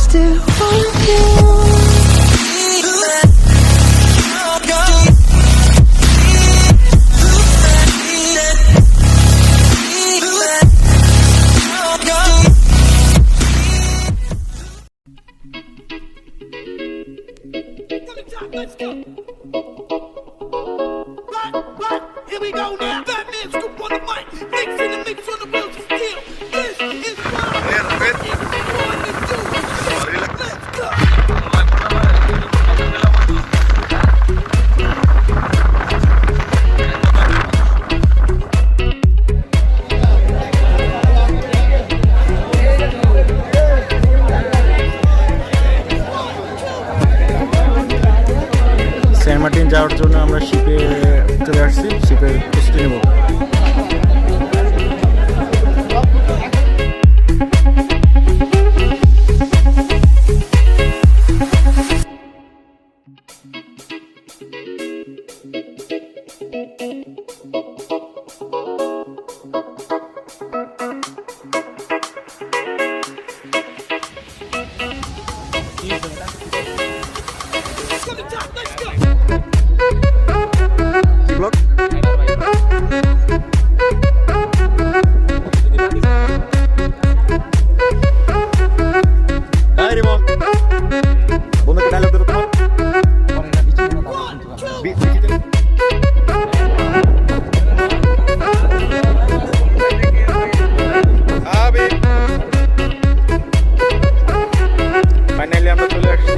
still want you. Let's go. Right, here we go now. Batman scoop on the mic, mixing the mix on the wheels of steel. This is what I'm going to do. Let's go. Saint Martin যাওয়ার জন্য আমরা শিপে চলে আসছি, শিপের প্রস্তুতি নেব। Finally আমরা চলে আসছি।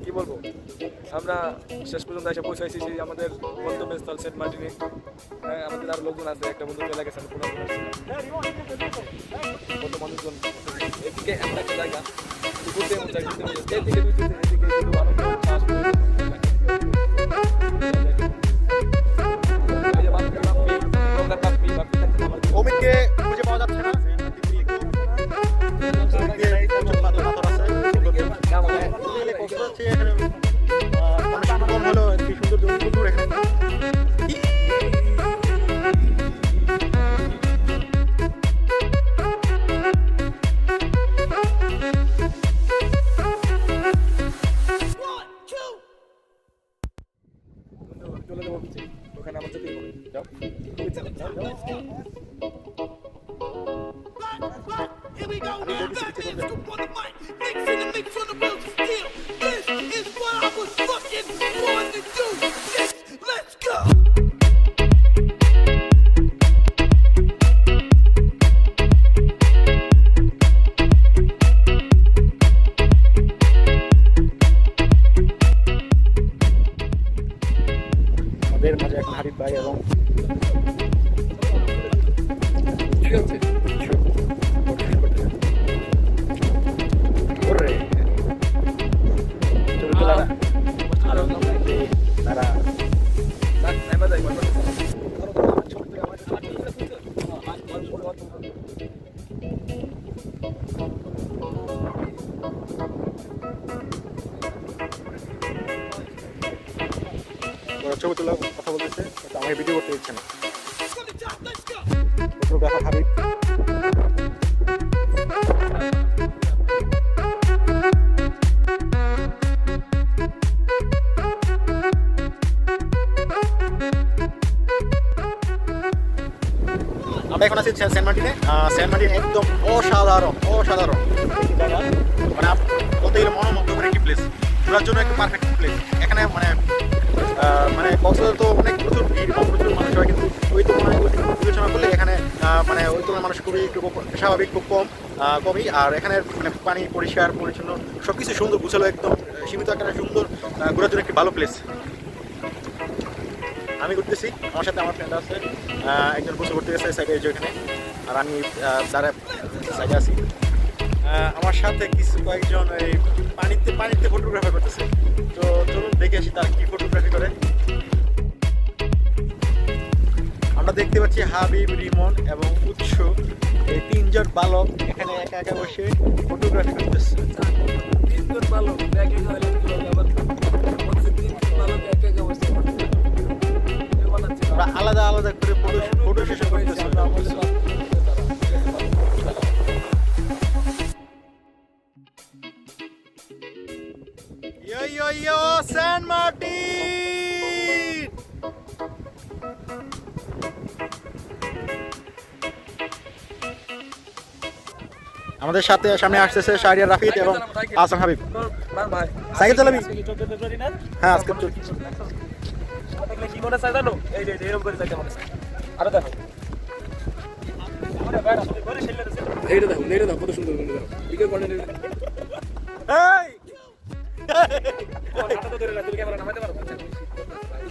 কি বলবো, আমরা শেষ পর্যন্ত এসে পৌঁছাইছি সেই আমাদের গন্তব্যস্থল সেন্ট মার্টিনে। আমাদের আর লোকজন আছে, একটা বন্ধু চলে গেছে, কত মানুষজন। এদিকে এমন একটা জায়গা ঘুরতে এমন জায়গা, এদিকে এদিকে অমিতকে খুঁজে পাওয়া যাচ্ছে না। চলে যাবো বিচে, ওখানে আমার যেতেই হবে। যাও Here we go now. Batman scoop on the mic, mixing the mix on the wheels of steel. This is what I was fucking born to do. Yes, let's go. আমাদের মাঝে এক হারিফ ভাই এবং ছবি তোলার কথা বলতেছে, আমাকে ভিডিও করতে দিচ্ছে না। ফটোগ্রাফার হাবিব আমরা এখন আছি সেন্ট মার্টিনে। সেন্ট মার্টিন একদম অসাধারণ অসাধারণ জায়গা, মানে বলতে গেলে মনোমুগ্ধকর একটি প্লেস, ঘোরার জন্য একটা পারফেক্ট প্লেস। এখানে মানে কক্সবাজার তো অনেক প্রচুর ভিড়, প্রচুর মানুষ হয়, ওই তুলনায় বিবেচনা করলে এখানে মানে ওই তুলনায় মানুষ খুবই একটু স্বাভাবিক, খুব কমই। আর এখানে মানে পানি পরিষ্কার পরিচ্ছন্ন, সব কিছু সুন্দর গুছালো, একদম সীমিত একটা সুন্দর ঘোরার জন্য একটি ভালো প্লেস। আমি ঘুরতেছি, আমার সাথে আমার ফ্রেন্ড আছে, একজন গোসল করতে গেছে সাইডে ওইখানে, আর আমি যারা সাইডে আছি। আমার সাথে কিছু কয়েকজন এই পানিতে ফটোগ্রাফি করতেছে। তো চলুন দেখে আসি তারা কি ফটোগ্রাফি করে। আমরা দেখতে পাচ্ছি হাবিব, রিমন এবং উৎস, এই তিনজন বালক এখানে একা একা বসে ফটোগ্রাফি করতেছে। তিনজন বালক এক এক আবার বালক এক এক অবস্থা ওরা আলাদা আলাদা করে ফটো সেশন করতেছে। Yo, San Martin! আমাদের সাথে সামনে আসতেছে শাহরিয়ার রাফিদ এবং আহসান হাবিব। ভাই সাইকেল চালাবি? হ্যাঁ, আজকে কি মনে চাই জানো, এই যে এরকম করে চাইতে মনে চাই। আরো দেখো এইটা দেখো কত সুন্দর বন্ধু, দেখো ভিডিও কন্টেন্ট। এই হাতে তো ধরে না, তুমি ক্যামেরা নামাইতে পারো?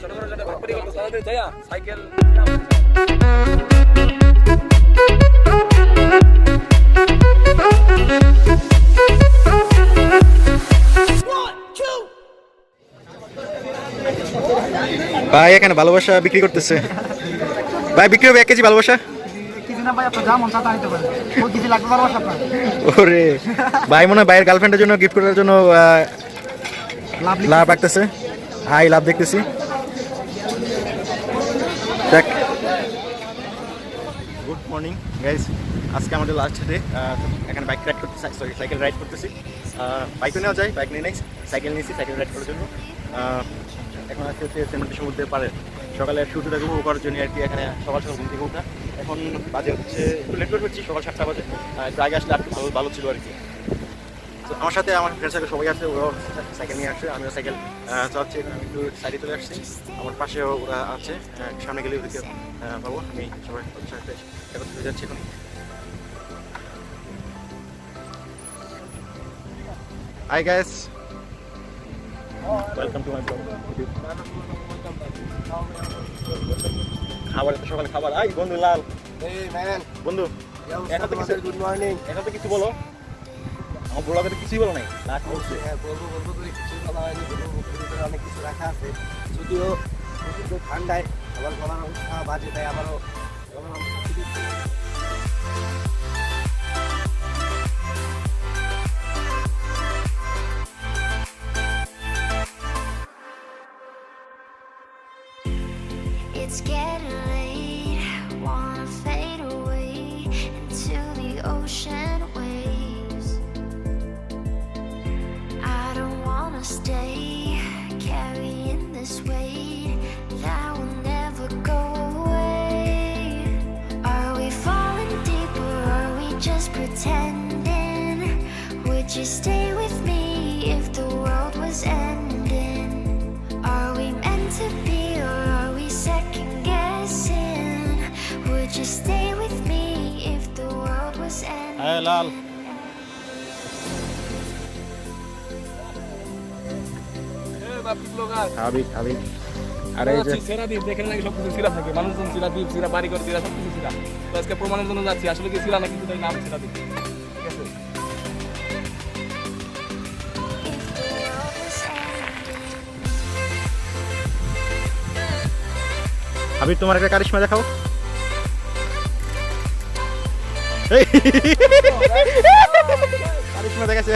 ছোট ছোট ছোট ভাগ করে গেল সারাদিন যায়া সাইকেল। ভাই এখানে ভালোবাসা বিক্রি করতেছে। ভাই বিক্রি হবে 1 কেজি ভালোবাসা? ওরে ভাই মনে হয় ভাইয়ের গার্লফ্রেন্ডের জন্য গিফট করার জন্য লাভ রাখতেছে। হাই লাভ দেখতেছি। দেখ, গুড মর্নিং গাইস, আজকে আমাদের লাস্ট ডে। এখানে বাইক রাইড করতেছি, সরি সাইকেল রাইড করতেছি। বাইকও নেওয়া যায়, বাইক নিয়ে নেই, সাইকেল নিয়েছি সাইকেল রাইড করার জন্য। এখন আজকে হচ্ছে সেন্ট সমুদ্রের পাড়ে সকালের সূর্যটাকে উপভোগ করার জন্য আর কি। এখানে সকাল সকাল ঘুম থেকে ওঠা, এখন বাজে হচ্ছে একটু লেট করছি, সকাল 7টা বাজে। একটু আগে আসলে আর একটু ভালো ছিল আর কি। তো আমার সাথে আমার ফ্রেন্ড সার্কেল সবাই আছে, ওরাও সাইকেল নিয়ে আসছে, আমিও সাইকেল চালাচ্ছি। একটু সাইডে চলে আসছি, আমার পাশেও ওরা আছে, সামনে গেলে ওদেরকে পাবো। আমি সবাই ওদের সাথে একত্রিত হয়ে যাচ্ছি এখন। Hi guys, welcome to my blog. খাবার এত সকালে খাবার। আই বন্ধু লাল, বন্ধু এখন তো কিছু, গুড মর্নিং, এখন তো কিছু বলো। আমার ব্লগে তো কিছুই বলো নাই, লাস্ট বলছে। হ্যাঁ বলবো তুই কিছু বলা হয়নি, অনেক কিছু রাখা আছে, যদিও ঠান্ডায় আবার গলার অবস্থা বাজে, তাই আবারও গলার অবস্থা। It's getting late, wanna fade away into the ocean waves. I don't wanna stay carrying this weight that will never go away. Are we falling deep or are we just pretending? Would you stay with me if the world was ending? Are we meant to be or are we second guessing? Would you stay with me if the world was ending? Hey লাল, হাবিব হাবিব। আরে এই যে সিরা দ্বীপ দেখেন নাকি সবকিছু সিরা থাকে, মানুষজন সিরা দ্বীপ, সিরা বাড়ি করে সিরা, সবকিছু সিরা। তো আজকে প্রমাণের জন্য যাচ্ছি আসলে কি সিরা নাকি, নাম সিরা দ্বীপ। ঠিক আছে, হাবিব তোমার একটা কারিশমা দেখাও। কারিশমা দেখাচ্ছে,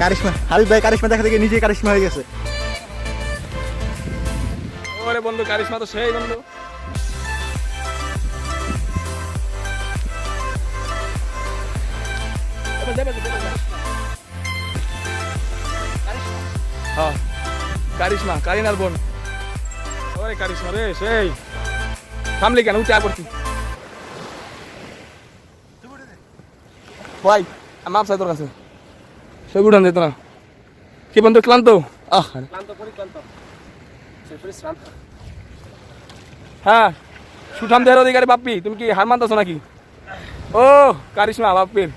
কারিশমা। হাবিব ভাই কারিশমা দেখা থেকে নিজে কারিশমা হয়ে গেছে। ওরে বন্ধু কারিশমা তো সেই বন্ধু। হ্যাঁ কারিশমা, কারিনার বোন। ওরে কারিশমা রে সেই, থামলি কেন, উঠে করছি ভাই। আমি আপসাই তোর কাছে সে উঠান যেত না কি বন্ধু, ক্লান্ত? আহ ক্লান্ত, পরিক্লান্ত। হ্যাঁ, সুঠাম দেহের অধিকারী বাপ্পি, তুমি কি হার মানতেছো নাকি? ও কারিশমা বাপ্পির,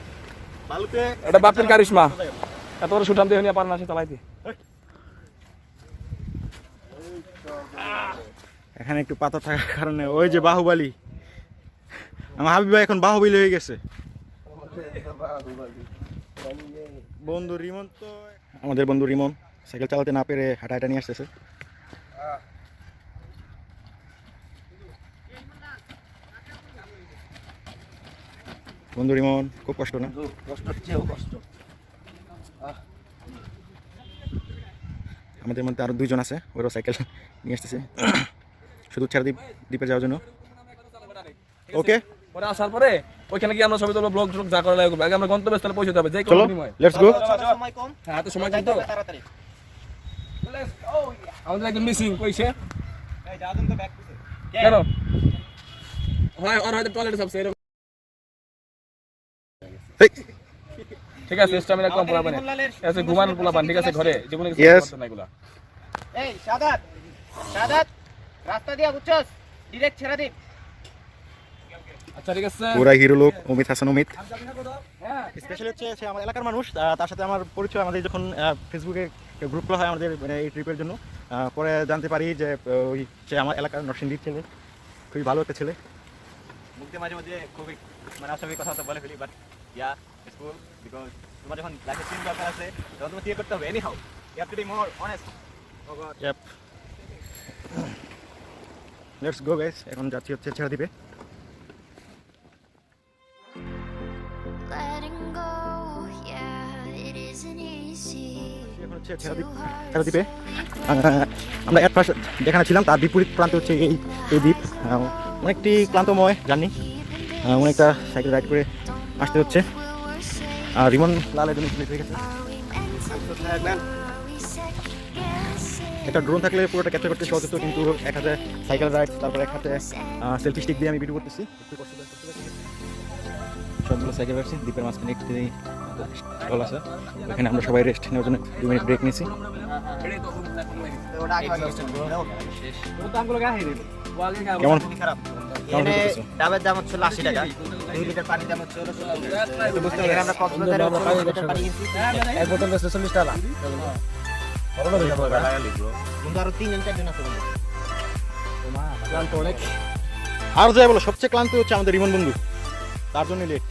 বালুতে এটা বাপ্পির কারিশমা। এত বড় সুঠাম দেহ নিয়ে পারে না সে চালাইতে। এখানে একটু পাতা থাকার কারণে ওই যে বাহুবলী, আমার হাবিব ভাই এখন বাহুবলী হয়ে গেছে। বন্ধু রিমন তো, আমাদের বন্ধু রিমন সাইকেল চালাতে না পেরে হাঁটা হাঁটা নিয়ে আসতেছে। বন্ধু রিমন খুব কষ্ট না? কষ্টর চেয়েও কষ্ট। আমাদের মধ্যে আরো 2 জন আছে, ওরাও সাইকেল নিয়ে আসতেছে শুধু দ্বীপে যাওয়ার জন্য। ওকে, পরে আসার পরে ওইখানে গিয়ে আমরা সবাই তো ব্লগ ট্লগ যা করা লাগবে, আগে আমরা গন্তব্যস্থলে পৌঁছতে হবে। যে কোনো চলো বিনিময়ে লেটস গো। সময় কম, হ্যাঁ, তো সময় কিন্তু তাড়াতাড়ি। আমাদের একজন মিসিং কইছে। কেন? হয় আর হয়তো টয়লেটে সবসে এরকম। ঠিক আছে, স্টামিনা কম পোলাপান আছে, ঘুমানোর পোলাপান, ঠিক আছে, ঘরে জীবনে কিছু Yes. করতে না এগুলা। এই সাদাত, সাদাত রাস্তা দিয়া বুঝছস, ডাইরেক্ট ছেড়ে দিই। আচ্ছা ঠিক আছে। পুরা হিরো লোক অমিত হাসান অমিত। স্পেশালি হচ্ছে সে আমার এলাকার মানুষ, তার সাথে আমার পরিচয় আমাদের যখন ফেসবুকে গ্রুপ খোলা হয় আমাদের মানে এই ট্রিপের জন্য, পরে জানতে পারি যে ওই সে আমার এলাকার নরসিংদীর ছেলে, খুবই ভালো একটা ছেলে। মুখে মাঝে মাঝে খুবই মানে অস্বাভাবিক কথাবার্তা বলে ফেলি, but yeah it's cool because তোমার যখন লাইফে চেঞ্জ দরকার আছে তখন তোমার ক্লিয়ার করতে হবে। Anyhow you have to be more honest. Yep. Let's go guys, এখন যাচ্ছি হচ্ছে ছেড়ে দিবে। Letting go, yeah, it isn't easy. এখন হচ্ছে ছেড়ে দিবে। আমরা এট ফার্স্ট যেখানে ছিলাম তার বিপরীত প্রান্তে হচ্ছে এই দ্বীপ। অনেকটি ক্লান্তময় জার্নি, অনেকটা সাইকেল রাইড করে আসতে হচ্ছে। আর রিমন লাল একজন হয়ে গেছে। একটা ড্রোন থাকলে পুরোটা ক্যাপচার করতে সহজ হতো, কিন্তু এক হাতে সাইকেল রাইড, তারপর এক হাতে সেলফি স্টিক দিয়ে আমি ভিডিও করতেছি, একটু কষ্ট সবগুলো সাইকেল রাইডছি। দ্বীপের মাঝখানে একটি স্টল আছে, ওখানে আমরা সবাই রেস্ট নেওয়ার জন্য 2 মিনিট ব্রেক নিয়েছি। কেমন এখানে ডাবের দাম হচ্ছে 80 টাকা, 2 লিটার পানির দাম হচ্ছে 70 টাকা। এখানে আমরা কক্সবাজারে 2 লিটার পানি কিনছি, এক বোতল 40 টাকা। কিন্তু আরো 3 জন 4 জন আছে বন্ধু। ক্লান্ত অনেক। আর যাই বলো, সবচেয়ে ক্লান্ত হচ্ছে আমাদের রিমন বন্ধু, তার জন্য লেট।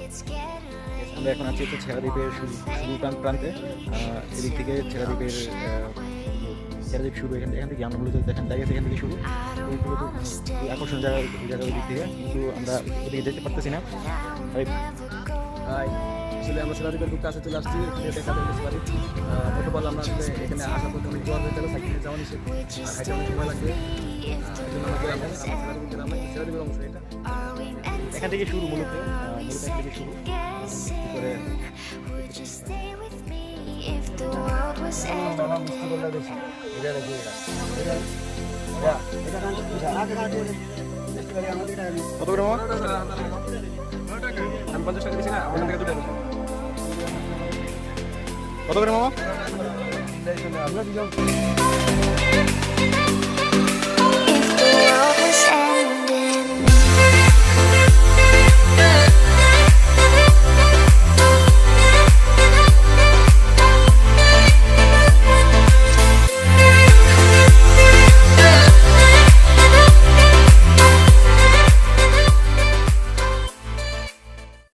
It's getting late. আমরা এখন আছি হচ্ছে ছেড়া দ্বীপের শুরু প্রান্তে। এদিক থেকে ছেড়া দ্বীপের দ্বীপ শুরু, এখান থেকে আমরা মূলত দেখেন জায়গা এখান থেকে শুরু। এই মূলত আকর্ষণ জায়গা ওই দিক থেকে, কিন্তু আমরা ওদিকে যেতে পারতেছি না। আসলে আমরা সিরাজগঞ্জের খুব কাছে চলে আসছি, এখানে দেখা দেখতে পারি। গতকাল আমরা আসলে এখানে আসার পর অনেক দোয়া হয়েছিল, সাইকেলে যাওয়া নিষেধ, হাইটে অনেক সময় লাগবে। এই জন্য আমরা সিরাজগঞ্জের অংশ এটা। এখান থেকে শুরু মূলত এখান থেকে শুরু করে। Would you stay with me if the world was ending? কত করে মামা? আমি 50 টাকা দিয়েছি না, ওখান থেকে 2 টাকা। কত করে মামা? Letting